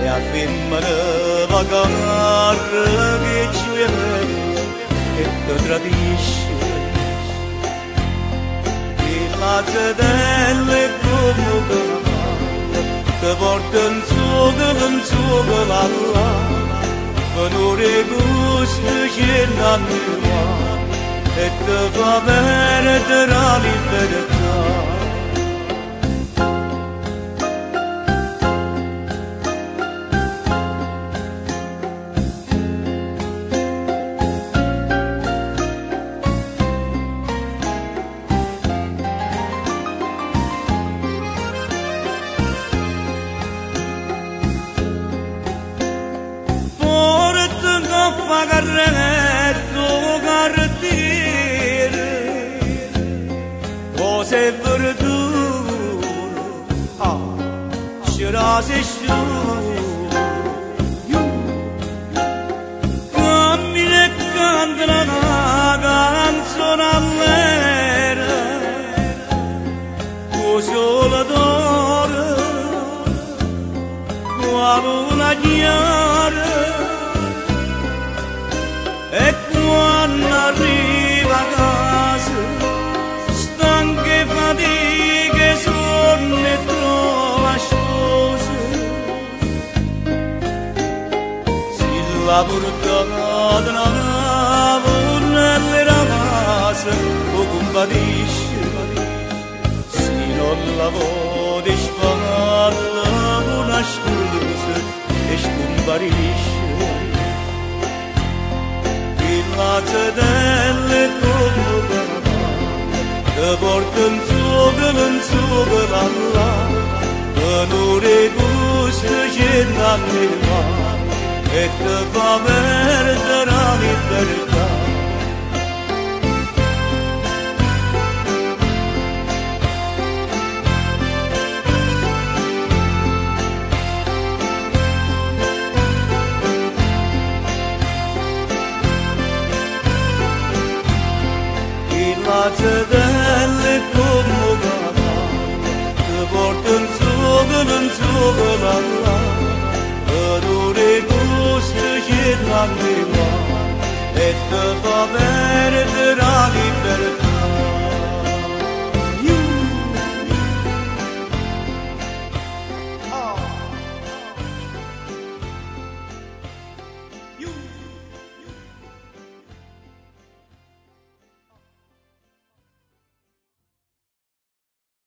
La femmina vagar che ci vede e ti tradisce, il lazzatelle come ti porta in suo là, ma non gusto c'è l'anima e ti fa perdere la libertà. Pagarretto cartiere, cose e verdure, scerase e sciure, cammina e canta una canzone all'era, con sole d'oro, con luna chiara. E quando arriva a casa, stanche e fatiche, sonno e trova sposa, si lavora da nella casa, o compatisce, si non lavora e spalla una scusa e scomparisce. Lazzatelle come ti porta in suo là, che non gusto c'è l'anima e ti fa perdere la libertà. Lazzatelle come ti porta in suo là, che non gusto c'è l'anima e ti fa perdere